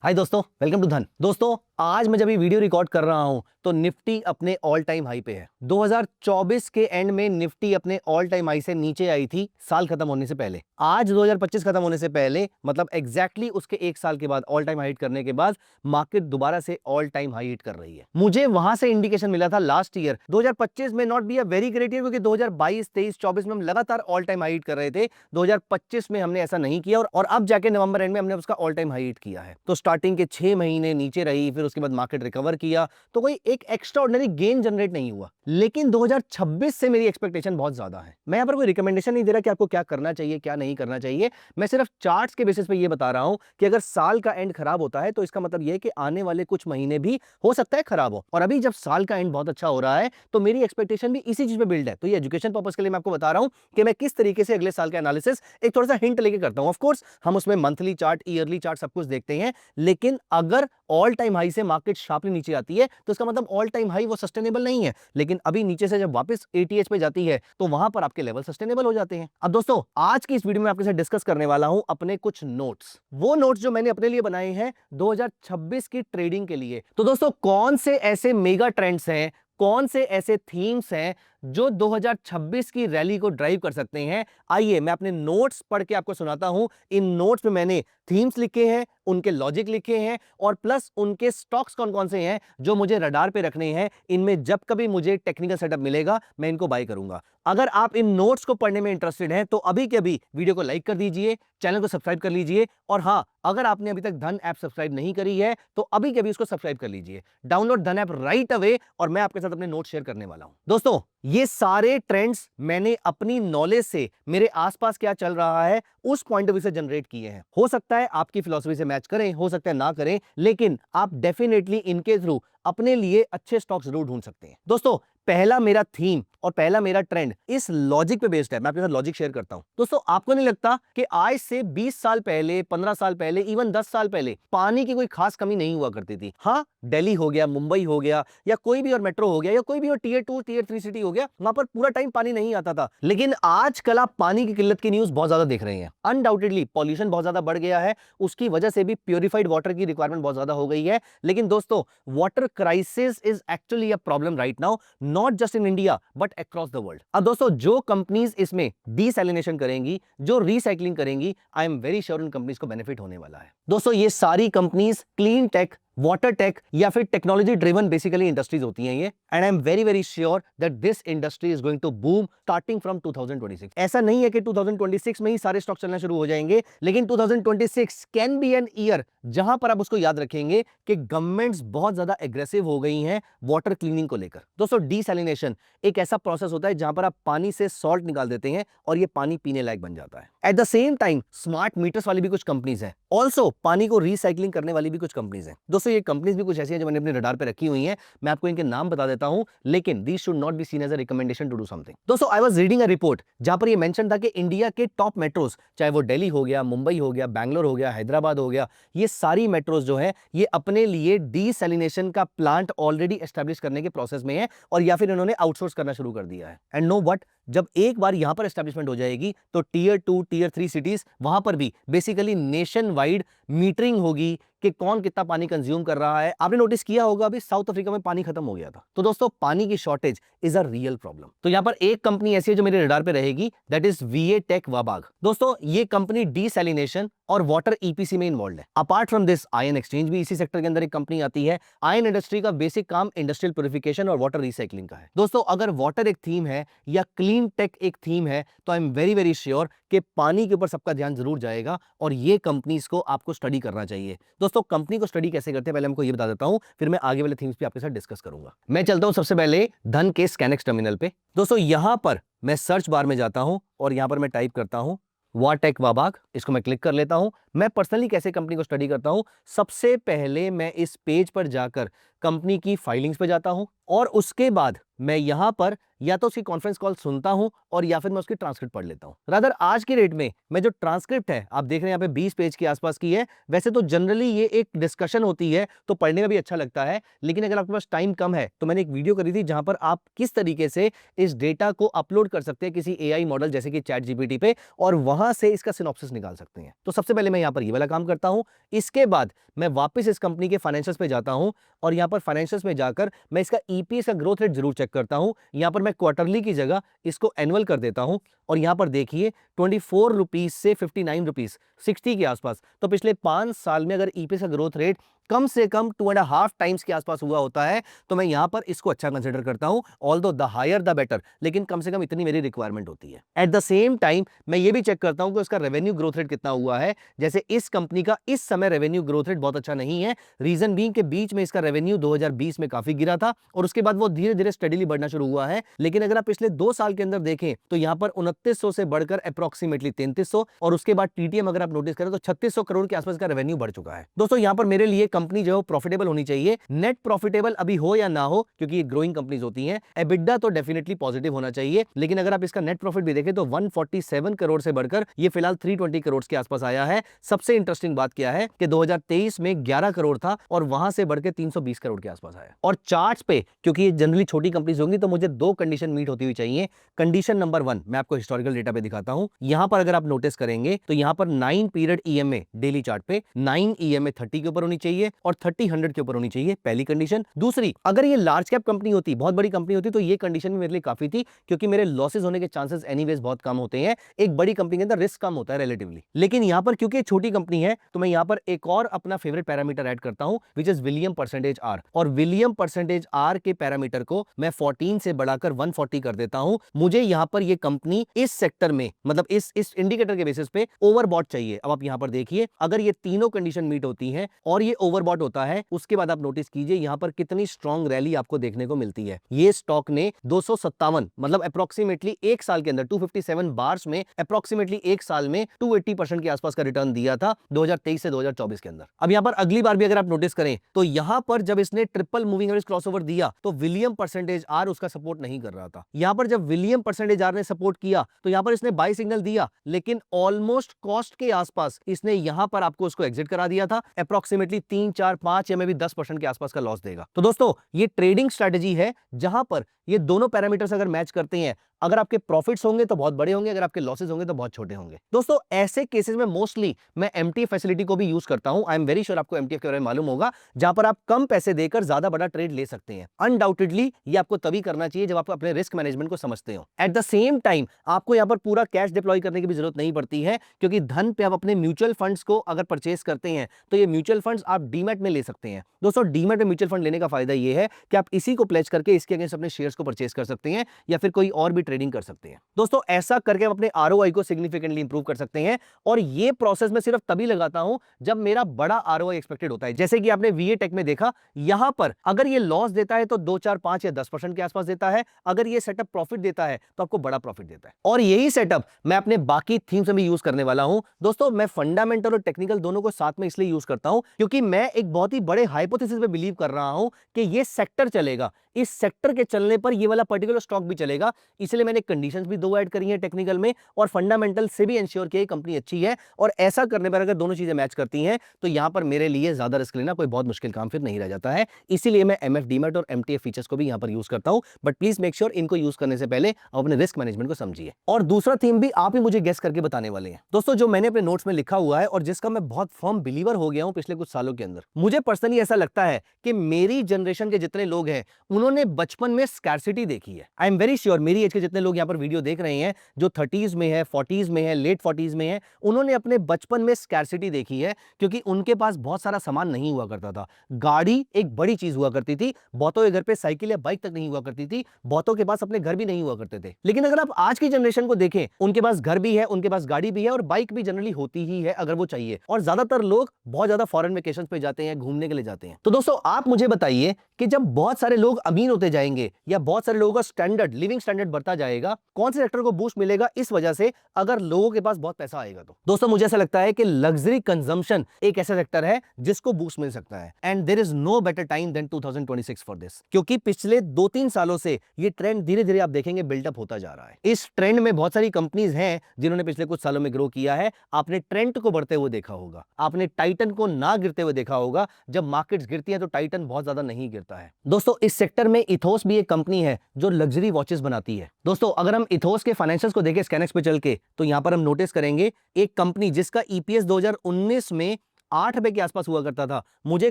हाय दोस्तों, welcome to धन। दोस्तों, आज मैं जब ये वीडियो रिकॉर्ड कर रहा हूं तो निफ्टी अपने ऑल टाइम हाई पे है। 2024 के एंड में निफ्टी अपने ऑल टाइम हाई से नीचे आई थी साल खत्म होने से पहले। आज 2025 खत्म होने से पहले मतलब एग्जैक्टली उसके एक साल के बाद ऑल टाइम हाई हिट करने के बाद मार्केट दोबारा से ऑल टाइम हाई हिट कर रही है। मुझे वहां से इंडिकेशन मिला था लास्ट ईयर 2025 में not be a very great year, क्योंकि 2022, 23, 24 में हम लगातार ऑल टाइम हाई हिट कर रहे थे। 2025 में हमने ऐसा नहीं किया और अब जाके नवंबर एंड में हमने उसका ऑल टाइम हाई हिट किया है। तो स्टार्टिंग के 6 महीने नीचे रही, फिर उसके बाद मार्केट रिकवर किया, तो कोई एक एक्स्ट्रा ऑर्डिनरी गेन जनरेट नहीं हुआ। लेकिन 2026 से मेरी एक्सपेक्टेशन बहुत ज्यादा है। मैं यहां पर कोई रिकमेंडेशन नहीं दे रहा कि आपको क्या करना चाहिए क्या नहीं करना चाहिए। मैं सिर्फ चार्ट्स के बेसिस पे ये बता रहा हूं कि अगर साल का एंड खराब होता है तो इसका मतलब यह है कि आने वाले कुछ महीने भी हो सकता है खराब हो। और अभी जब साल का एंड बहुत अच्छा हो रहा है तो मेरी एक्सपेक्टेशन भी इसी चीज पे बिल्ड है। तो ये एजुकेशन पर्पस के लिए मैं आपको बता रहा हूं कि मैं किस तरीके से अगले साल का एनालिसिस एक थोड़ा सा हिंट लेके करता हूं। ऑफ कोर्स हम उसमें मंथली चार्ट, ईयरली चार्ट सब कुछ देखते हैं, लेकिन अगर ऑल टाइम हाई से मार्केट शार्पली नीचे आती है तो इसका मतलब ऑल टाइम हाई वो सस्टेनेबल नहीं है। लेकिन अभी नीचे से जब वापस एटीएच पे जाती है तो वहां पर आपके लेवल सस्टेनेबल हो जाते हैं। अब दोस्तों, आज की इस वीडियो में आपके साथ डिस्कस करने वाला हूं अपने कुछ नोट्स, वो नोट्स जो मैंने अपने लिए बनाए हैं 2026 की ट्रेडिंग के लिए। तो दोस्तों, कौन से ऐसे मेगा ट्रेंड्स हैं, कौन से ऐसे थीम्स हैं जो 2026 की रैली को ड्राइव कर सकते हैं, आइए मैं अपने नोट्स पढ़ के आपको सुनाता हूं। इन नोट्स में मैंने थीम्स लिखे हैं, उनके लॉजिक लिखे हैं और प्लस उनके स्टॉक्स कौन कौन से हैं जो मुझे रडार पे रखने हैं। इनमें जब कभी मुझे टेक्निकल सेटअप मिलेगा मैं इनको बाय करूंगा। अगर आप इन नोट्स को पढ़ने में इंटरेस्टेड हैं तो अभी के अभी वीडियो को लाइक कर दीजिए, चैनल को सब्सक्राइब कर लीजिए और हां, अगर आपने अभी तक धन ऐप सब्सक्राइब नहीं करी है तो अभी के अभी उसको सब्सक्राइब कर लीजिए। डाउनलोड धन ऐप राइट अवे और मैं आपके साथ अपने नोट शेयर करने वाला हूं। दोस्तों, ये सारे ट्रेंड्स मैंने अपनी नॉलेज से मेरे आसपास क्या चल रहा है उस पॉइंट ऑफ व्यू से जनरेट किए हैं। हो सकता है आपकी फिलॉसफी से मैच करें, हो सकता है ना करें, लेकिन आप डेफिनेटली इनके थ्रू अपने लिए अच्छे स्टॉक जरूर ढूंढ सकते हैं। दोस्तों, पहला मेरा थीम और पहला मेरा ट्रेंड इस लॉजिक पे बेस्ड है। मैं आपके साथ लॉजिक शेयर करता हूं। दोस्तों, आपको नहीं लगता कि आज से 20 साल पहले, 15 साल पहले, इवन 10 साल पहले पानी की कोई खास कमी नहीं हुआ करती थी? हाँ, दिल्ली हो गया, मुंबई हो गया या कोई भी और मेट्रो हो गया या कोई भी और टीयर 2 टीयर 3 सिटी हो गया, वहां पर पूरा टाइम पानी नहीं आता था। लेकिन आजकल आप पानी की किल्लत की न्यूज बहुत ज्यादा देख रहे हैं। अनडाउटेडली पॉल्यूशन बहुत ज्यादा बढ़ गया है, उसकी वजह से भी प्योरीफाइड वाटर की रिक्वायरमेंट बहुत ज्यादा हो गई है। लेकिन दोस्तों, water crisis is actually a problem right now, not just in India but across the world. अब दोस्तों, जो कंपनीज इसमें डीसैलिनेशन करेंगी, जो रिसाइकलिंग करेंगी, आई एम वेरी श्योर उन कंपनीज को बेनिफिट होने वाला है। दोस्तों, ये सारी companies clean tech, water tech या फिर टेक्नोलॉजी ड्रिवन बेसिकली इंडस्ट्रीज होती हैं ये। And I am very very sure that this industry is going to boom starting from 2026। ऐसा नहीं है कि 2026 में ही सारे स्टॉक चलना शुरू हो जाएंगे, लेकिन 2026 कैन बी एन ईयर जहां पर आप उसको याद रखेंगे कि गवर्नमेंट्स बहुत ज्यादा एग्रेसिव हो गई हैं वाटर क्लीनिंग को लेकर। दोस्तों, डीसैलिनेशन एक ऐसा प्रोसेस होता है जहां पर आप पानी से सॉल्ट निकाल देते हैं और ये पानी पीने लायक बन जाता है। Eight the same time smart meters वाली भी कुछ कंपनीज हैं, ऑल्सो पानी को रिसाइकलिंग करने वाली भी कुछ कंपनीज हैं। दोस्तों, ये कंपनीज भी कुछ ऐसी हैं जो मैंने अपने रडार पे रखी हुई हैं। मैं आपको इनके नाम बता देता हूं, लेकिन these should not be seen as a recommendation to do something. दोस्तों, I was reading a report जहां पर ये मेंशन था कि इंडिया के टॉप मेट्रोज, चाहे वो दिल्ली हो गया, मुंबई हो गया, बैंगलोर हो गया, हैदराबाद हो गया, ये सारी मेट्रोज जो है ये अपने लिए डीसैलिनेशन का प्लांट ऑलरेडी एस्टैब्लिश करने के प्रोसेस में है और या फिर इन्होंने आउटसोर्स करना शुरू कर दिया है। एंड नो व्हाट, जब एक बार यहां पर एस्टैब्लिशमेंट हो जाएगी तो टीयर 2 टीयर 3 सिटीज वहां पर भी बेसिकली नेशन वाइड मीटरिंग होगी कि कौन कितना पानी कंज्यूम कर रहा है। आपने नोटिस किया होगा अभी साउथ अफ्रीका में पानी खत्म हो गया था। तो दोस्तों, पानी की shortage is a real problem. तो यहां पर एक कंपनी ऐसी है जो मेरे रडार पे रहेगी, दैट इज वीए टेक वाबाग। दोस्तों, ये कंपनी डीसैलिनेशन और वाटर ईपीसी में इन्वॉल्व है। Apart from this, ion exchange भी इसी सेक्टर के अंदर एक कंपनी आती है। आयन इंडस्ट्री का बेसिक काम इंडस्ट्रियल प्यूरिफिकेशन और वाटर रिसाइकलिंग का है। दोस्तों, अगर वाटर एक थीम है या क्लीन टेक एक थीम है तो आई एम वेरी वेरी श्योर कि पानी के ऊपर सबका ध्यान जरूर जाएगा और ये कंपनीज को आपको स्टडी करना चाहिए। दोस्तों, कंपनी को स्टडी कैसे करते हैं पहले हमको ये बता देता हूं, फिर मैं आगे वाले थीम्स भी आपके साथ डिस्कस करूंगा। मैं चलता हूं सबसे पहले धन के स्कैनेक्स टर्मिनल पे। दोस्तों, यहां पर मैं सर्च बार में जाता हूं और यहां पर मैं टाइप करता हूं वाटेक वाबाग, इसको मैं क्लिक कर लेता हूं। मैं पर्सनली कैसे कंपनी को स्टडी करता हूं, सबसे पहले मैं इस पेज पर जाकर कंपनी की फाइलिंग्स पे जाता हूं और उसके बाद मैं यहां पर या तो उसकी कॉन्फ्रेंस कॉल सुनता हूं और या फिर मैं उसकी ट्रांसक्रिप्ट पढ़ लेता हूं। रादर आज की डेट में मैं जो ट्रांसक्रिप्ट है आप देख रहे हैं यहाँ पे 20 पेज के आसपास की है। वैसे तो जनरली ये एक डिस्कशन होती है तो पढ़ने में भी अच्छा लगता है, लेकिन अगर आपके पास टाइम कम है तो मैंने एक वीडियो करी थी जहां पर आप किस तरीके से इस डेटा को अपलोड कर सकते हैं किसी एआई मॉडल जैसे कि चैट जीपीटी पे और वहां से इसका सिनॉप्सिस निकाल सकते हैं। तो सबसे पहले मैं यहां पर ये वाला काम करता हूं। इसके बाद मैं वापस इस कंपनी के फाइनेंशियल्स पे जाता हूं और यहां पर फाइनेंशियल्स में जाकर मैं इसका ईपीएस का ग्रोथ रेट जरूर चेक करता हूं। यहां पर मैं क्वार्टरली की जगह इसको एनुअल कर देता हूं और यहां पर देखिए 24 रुपीज से 59 रुपीज 60 के आसपास। तो पिछले 5 साल में अगर ईपीएस का ग्रोथ रेट कम से कम 2.5 टाइम्स के आसपास हुआ होता है तो मैं यहां पर इसको अच्छा कंसीडर करता हूं। Although the higher the better, लेकिन कम से कम इतनी मेरी रिक्वायरमेंट होती है। एट द सेम टाइम मैं ये भी चेक करता हूं कि उसका रेवेन्यू ग्रोथ रेट कितना हुआ है। जैसे इस कंपनी का इस समय रेवेन्यू ग्रोथ रेट बहुत अच्छा नहीं है। रीजन बीइंग के बीच में इसका रेवेन्यू 2020 में काफी गिरा था और उसके बाद वो धीरे धीरे स्टेडीली बढ़ना शुरू हुआ है। लेकिन अगर आप पिछले 2 साल के अंदर देखें तो यहां पर 2900 से बढ़कर अप्रोक्सीमेटली 3300 और उसके बाद टीटीएम अगर आप नोटिस करें तो 3600 करोड़ के आसपास का रेवेन्यू बढ़ चुका है। दोस्तों यहां पर मेरे लिए कंपनी जो प्रॉफिटेबल होनी चाहिए। नेट प्रॉफिटेबल अभी हो या ना हो क्योंकि ये ग्रोइंग कंपनीज होती हैं। एबिडा तो डेफिनेटली पॉजिटिव होना चाहिए, लेकिन अगर आप इसका नेट प्रॉफिट भी देखें तो 147 करोड़ से बढ़कर ये फिलहाल 320 करोड़ के आसपास आया है। सबसे इंटरेस्टिंग बात क्या है कि 2023 में 11 करोड़ था और वहां से बढ़कर 320 करोड़ के आसपास आया। और चार्ट्स पे क्योंकि ये जनरली छोटी कंपनीज होंगी तो मुझे 2 कंडीशन मीट होती हुई चाहिए। कंडीशन नंबर 1 मैं आपको हिस्टोरिकल डेटा पे दिखाता हूं। यहां पर अगर आप नोटिस करेंगे तो यहां पर 9 पीरियड ईएमए डेली चार्ट पे 9 ईएमए 30 के ऊपर होनी चाहिए और 30 100 के ऊपर होनी चाहिए, पहली कंडीशन। दूसरी, अगर ये लार्ज कैप कंपनी होती, बहुत बड़ी कंपनी होती तो ये कंडीशन भी मेरे लिए काफी थी क्योंकि मेरे लॉसेस होने के चांसेस एनीवेज बहुत कम होते हैं। एक बड़ी कंपनी के अंदर रिस्क कम होता है रिलेटिवली। लेकिन यहां पर क्योंकि छोटी कंपनी है तो मैं यहां पर एक और अपना फेवरेट पैरामीटर ऐड करता हूं which is William percentage R. और विलियम परसेंटेज आर के पैरामीटर को मैं 14 से बढ़ाकर 140 कर देता हूं। मुझे यहां पर ये कंपनी इस सेक्टर में मतलब इस इंडिकेटर के बेसिस पे ओवरबॉट चाहिए। अब आप यहां पर देखिए अगर ये तीनों कंडीशन मीट होती हैं और ये ओवरबॉट होता है उसके बाद आप नोटिस कीजिए यहां पर कितनी स्ट्रॉन्ग रैली आपको देखने को मिलती है। ये स्टॉक ने 257 मतलब अप्रोक्सीमेटली एक साल के अंदर 257 बार्स में अप्रोक्सीमेटली एक साल में 280% के आसपास का रिटर्न दिया था 2023 से 2024 के अंदर। अब यहां पर अगली बार भी अगर आप नोटिस करें तो यहां पर जब इसने ट्रिपल मूविंग एवरेज क्रॉसओवर दिया तो विलियम परसेंटेज आर उसका सपोर्ट नहीं कर रहा था। यहां पर जब विलियम परसेंटेज आर ने सपोर्ट किया तो यहां पर इसने बाय सिग्नल दिया लेकिन ऑलमोस्ट कॉस्ट के आसपास इसने यहां पर आपको उसको एग्जिट करा दिया था। अप्रोक्सीमेटली 3 4 5 या मे भी 10% के आसपास का लॉस देगा। तो दोस्तों ये ट्रेडिंग स्ट्रेटजी है जहां पर ये दोनों पैरामीटर्स अगर मैच करते हैं, अगर आपके प्रॉफिट्स होंगे तो बहुत बड़े होंगे, अगर आपके लॉसेस होंगे तो बहुत छोटे होंगे। दोस्तों ऐसे केसेस में मोस्टली मैं एमटीएफ फैसिलिटी को भी यूज करता हूं। आई एम वेरी श्योर आपको एमटीएफ के बारे में मालूम होगा, जहां पर आप कम पैसे देकर ज्यादा बड़ा ट्रेड ले सकते हैं। अनडाउटेडली ये आपको तभी करना चाहिए जब आप अपने रिस्क मैनेजमेंट को समझते हो। एट द सेम टाइम आपको यहां पर पूरा कैश डिप्लॉय करने की भी जरूरत नहीं पड़ती है क्योंकि धन पे आप अपने म्यूचुअल फंड्स को अगर परचेस करते हैं तो ये म्यूचुअल फंड्स आप डीमैट में ले सकते हैं। दोस्तों डीमैट में म्यूचुअल फंड लेने का फायदा ये है कि आप इसी को प्लेज करके इसके अगेंस्ट अपने शेयर्स को परचेस कर सकते हैं या फिर कोई और भी ट्रेडिंग कर सकते हैं। दोस्तों ऐसा करके हम अपने आरओआई को सिग्निफिकेंटली इंप्रूव कर सकते हैं और ये प्रोसेस मैं सिर्फ तभी लगाता हूं जब मेरा बड़ा आरओआई एक्सपेक्टेड होता है। जैसे कि आपने वीए टेक में देखा, यहां पर अगर ये लॉस देता है तो 2 4 5 या 10% के आसपास देता है। अगर ये सेटअप प्रॉफिट देता है तो आपको बड़ा प्रॉफिट देता है और यही सेटअप मैं अपने बाकी थीम्स में भी यूज करने वाला हूं। दोस्तों मैं फंडामेंटल और टेक्निकल दोनों को साथ में इसलिए यूज करता हूं क्योंकि मैं एक बहुत ही बड़े हाइपोथेसिस पे बिलीव कर रहा हूं कि ये सेक्टर चलेगा। इस सेक्टर के चलने पर ये वाला पर्टिकुलर स्टॉक भी चलेगा। इसलिए मैंने कंडीशंस भी 2 ऐड करी हैं टेक्निकल में और फंडामेंटल से भी इंश्योर किया कंपनी अच्छी है। और ऐसा करने पर अगर दोनों चीजें मैच करती हैं तो यहां पर मेरे लिए ज्यादा रिस्क लेना कोई बहुत मुश्किल काम फिर नहीं रह जाता है। इसीलिए मैं एमएफ डीमैट और एमटीएफ फीचर्स को भी यहां पर यूज करता हूं। बट प्लीज मेक श्योर इनको यूज करने से पहले आप अपने रिस्क मैनेजमेंट को समझिए। और दूसरा थीम भी आप ही मुझे गेस करके बताने वाले हैं दोस्तों, जो मैंने अपने नोट्स में लिखा हुआ है और जिसका मैं बहुत फर्म बिलीवर हो गया हूं पिछले कुछ सालों के अंदर। मुझे पर्सनली ऐसा लगता है कि मेरी जनरेशन के जितने लोग हैं उन्होंने बचपन में स्कैर्सिटी देखी है। आई एम वेरी श्योर मेरी एज के जितने लोग यहां पर वीडियो देख रहे हैं जो 30s में है, 40s में है, लेट 40s में है, उन्होंने अपने बचपन में स्कैर्सिटी देखी है क्योंकि उनके पास बहुत सारा सामान नहीं हुआ करता था। गाड़ी एक बड़ी चीज हुआ करती थी, बहुतों के घर पे साइकिल या बाइक तक नहीं हुआ करती थी, बहुतों के पास अपने घर भी नहीं हुआ करते थे। लेकिन अगर आप आज की जनरेशन को देखें, उनके पास घर भी है, उनके पास गाड़ी भी है और बाइक भी जनरली होती ही है अगर वो चाहिए। और ज्यादातर लोग बहुत ज्यादा फॉरेन वेकेशंस पे जाते हैं, घूमने के लिए जाते हैं। तो दोस्तों आप मुझे बताइए कि जब बहुत सारे लोग अमीर होते जाएंगे या बहुत सारे लोगों का स्टैंडर्ड लिविंग स्टैंडर्ड बढ़ता जाएगा, कौन से सेक्टर को बूस्ट मिलेगा इस वजह से, अगर लोगों के पास बहुत पैसा आएगा तो। दोस्तों मुझे ऐसा लगता है कि लग्जरी कंजम्पशन एक ऐसा सेक्टर है जिसको बूस्ट मिल सकता है, and there is no better time than 2026 for this, क्योंकि पिछले 2-3 सालों से ये ट्रेंड धीरे धीरे आप देखेंगे बिल्डअप होता जा रहा है। इस ट्रेंड में बहुत सारी कंपनीज हैं जिन्होंने पिछले कुछ सालों में ग्रो किया है। आपने ट्रेंड को बढ़ते हुए देखा होगा, आपने टाइटन को ना गिरते हुए देखा होगा। जब मार्केट्स गिरती हैं तो टाइटन बहुत ज्यादा नहीं गिरता है। दोस्तों इस सेक्टर में इथोस भी एक कंपनी है जो लग्जरी वॉचेस बनाती है। दोस्तों अगर हम इथोस के फाइनेंशियल्स को देखें स्कैनएक्स पे चल के, तो यहां पर हम नोटिस करेंगे एक कंपनी जिसका ईपीएस 2019 में 8 रुपए के आसपास हुआ करता था, मुझे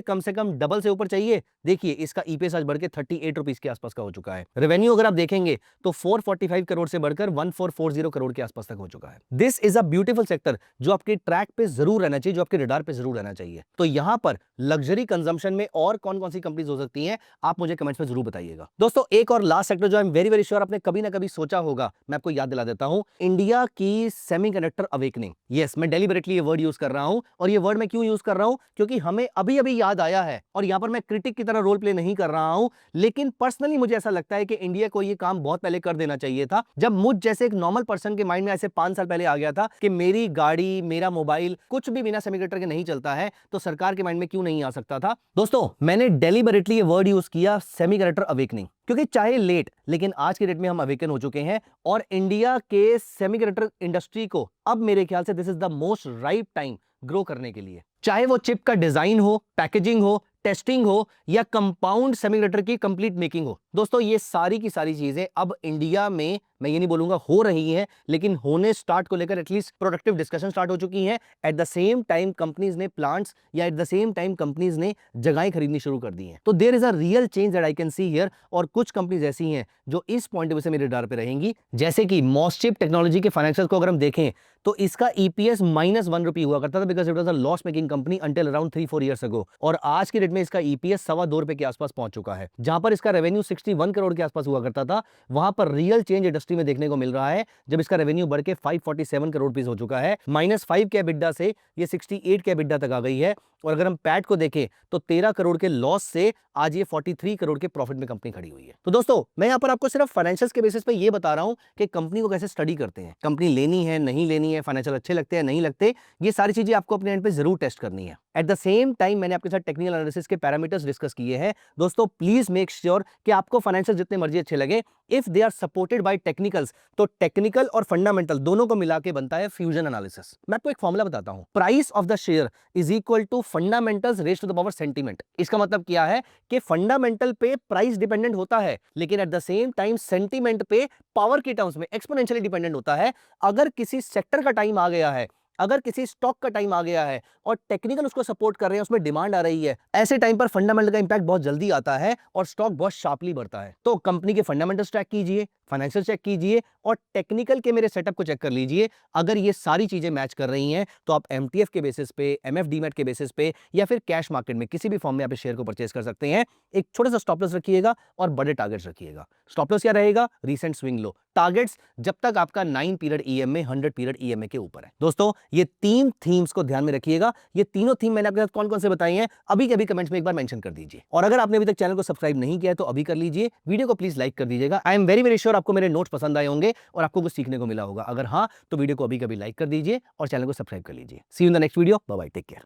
कम से कम डबल से ऊपर चाहिए। देखिए इसका ईपीएस आज बढ़ के 38 रुपीस के आसपास का हो चुका है। रेवेन्यू अगर आप देखेंगे तो 445 करोड़ से बढ़कर 1440 करोड़ के आसपास तक हो चुका है। This is a beautiful sector जो आपके ट्रैक पे जरूर रहना चाहिए, जो आपके रडार पे जरूर रहना चाहिए। तो यहां पर लग्जरी कंजम्पशन में और कौन कौन सी कंपनीज हो सकती हैं, आप मुझे कमेंट्स में जरूर बताइएगा। दोस्तों एक और लास्ट सेक्टर जो आई एम वेरी वेरी श्योर आपने कभी ना कभी सोचा होगा, मैं आपको याद दिला देता हूं, इंडिया की सेमीकंडक्टर अवेकनिंग। यस, मैं डेलिबरेटली ये वर्ड यूज कर रहा हूं, और ये वर्ड मैं क्यों यूज कर रहा हूं, क्योंकि हमें अभी अभी याद आया है, और यहां पर मैं क्रिटिक की तरह रोल प्ले नहीं कर रहा हूं, लेकिन पर्सनली मुझे ऐसा लगता है कि इंडिया को ये काम बहुत पहले कर देना चाहिए था। जब मुझ जैसे एक नॉर्मल पर्सन के माइंड में ऐसे 5 साल पहले आ गया था कि मेरी गाड़ी, मेरा मोबाइल कुछ भी बिना सेमीकंडक्टर के नहीं चलता है, तो सरकार के माइंड में क्यों नहीं आ सकता था। दोस्तों मैंने डेलिबरेटली ये वर्ड यूज किया सेमीकंडक्टर अवेकनिंग, क्योंकि चाहे लेट लेकिन आज के डेट में हम अवेकन हो चुके हैं, और इंडिया के सेमीकंडक्टर इंडस्ट्री को अब मेरे ख्याल से this is the most right time grow करने के लिए। चाहे वो चिप का डिजाइन हो, पैकेजिंग हो, टेस्टिंग हो, या कंपाउंड सेमीकंडक्टर की कंप्लीट मेकिंग हो, दोस्तों ये सारी की सारी चीजें अब इंडिया में, मैं ये नहीं बोलूंगा हो रही हैं, लेकिन होने स्टार्ट को लेकर एटलीस्ट प्रोडक्टिव डिस्कशन स्टार्ट हो चुकी हैं। At the same time companies ने प्लांट्स या at the same time companies ने जगहें खरीदनी शुरू कर दी हैं। तो there is a real change that I can see here, और कुछ कंपनीज ऐसी हैं जो इस पॉइंट ऑफ व्यू से मेरे रडार पे रहेंगी, जैसे कि मॉसचिप टेक्नोलॉजी के फाइनेंशियल को अगर हम देखें तो इसका ईपीएस -1 रुपये हुआ करता था, because it was a loss making company until around 3-4 years ago, और आज की डेट में इसका ईपीएस 2.25 रुपए के आसपास पहुंच चुका है। जहां पर इसका रेवेन्यू 61 करोड़ के आसपास हुआ करता था, वहां पर रियल चेंज इंडस्ट्री में देखने को मिल रहा है, जब इसका रेवेन्यू बढ़ के 547 करोड़ रुपीस हो चुका है। -5 के EBITDA से ये 68 के EBITDA तक आ गई है, और अगर हम पैट को देखें तो 13 करोड़ के लॉस से आज ये 43 करोड़ के प्रॉफिट में कंपनी खड़ी हुई है। तो दोस्तों मैं यहां पर आपको सिर्फ फाइनेंशियल्स के बेसिस पे ये बता रहा हूं कि कंपनी को कैसे स्टडी करते हैं, कंपनी लेनी है नहीं लेनी है, फाइनेंशियल अच्छे लगते हैं नहीं लगते, ये सारी चीजें आपको अपने एंड पे जरूर टेस्ट करनी है। एट द सेम टाइम मैंने आपके साथ टेक्निकल एनालिसिस के पैरामीटर्स डिस्कस किए हैं। दोस्तों प्लीज मेक श्योर कि आपको फाइनेंशियल जितने मर्जी अच्छे लगे, if they are supported by technicals, तो टेक्निकल और फंडामेंटल दोनों को मिला के बनता है फ्यूजन एनालिसिस। मैं आपको एक फॉर्मूला बताता हूं, price of the share is equal to fundamentals raised to the power sentiment. इसका मतलब क्या है कि फंडामेंटल पे प्राइस डिपेंडेंट होता है, लेकिन eight the same time sentiment पे पावर के टर्म्स में एक्सपोनेंशियली डिपेंडेंट होता है। अगर किसी सेक्टर का टाइम आ गया है, अगर किसी स्टॉक का टाइम आ गया है और टेक्निकल उसको सपोर्ट कर रहे हैं, उसमें डिमांड आ रही है, ऐसे टाइम पर फंडामेंटल का इंपैक्ट बहुत जल्दी आता है और स्टॉक बहुत शार्पली बढ़ता है। तो कंपनी के फंडामेंटल्स चेक कीजिए, फाइनेंशियल चेक कीजिए, और टेक्निकल के मेरे सेटअप को चेक कर लीजिए। अगर ये सारी चीजें मैच कर रही हैं तो आप एमटीएफ के बेसिस पे, एमएफ डीमैट के बेसिस पे, या फिर कैश मार्केट में किसी भी फॉर्म में आप शेयर को परचेस कर सकते हैं। एक छोटा सा स्टॉप लॉस रखिएगा और बड़े टारगेट्स रखिएगा। स्टॉप लॉस क्या रहेगा? Recent swing low. टारगेट्स जब तक आपका 9 पीरियड ईएमए 100 पीरियड ईएमए के ऊपर है। दोस्तों ये 3 थीम्स को ध्यान में रखिएगा। ये तीनों थीम मैंने आपके साथ कौन कौन से बताई हैं अभी के अभी कमेंट्स में एक बार मेंशन कर दीजिए, और अगर आपने अभी तक चैनल को सब्सक्राइब नहीं किया है तो अभी कर लीजिए। वीडियो को प्लीज लाइक कर दीजिएगा। आई एम वेरी वेरी श्योर आपको मेरे नोट्स पसंद आए होंगे और आपको कुछ सीखने को मिला होगा। अगर हाँ तो वीडियो को अभी कभी लाइक कर दीजिए और चैनल को सब्सक्राइब कर लीजिए। See you in the next video. Bye bye, take care.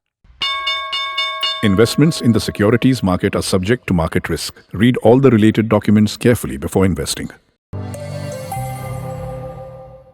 Investments in the securities market are subject to market risk. Read all the related documents carefully before investing.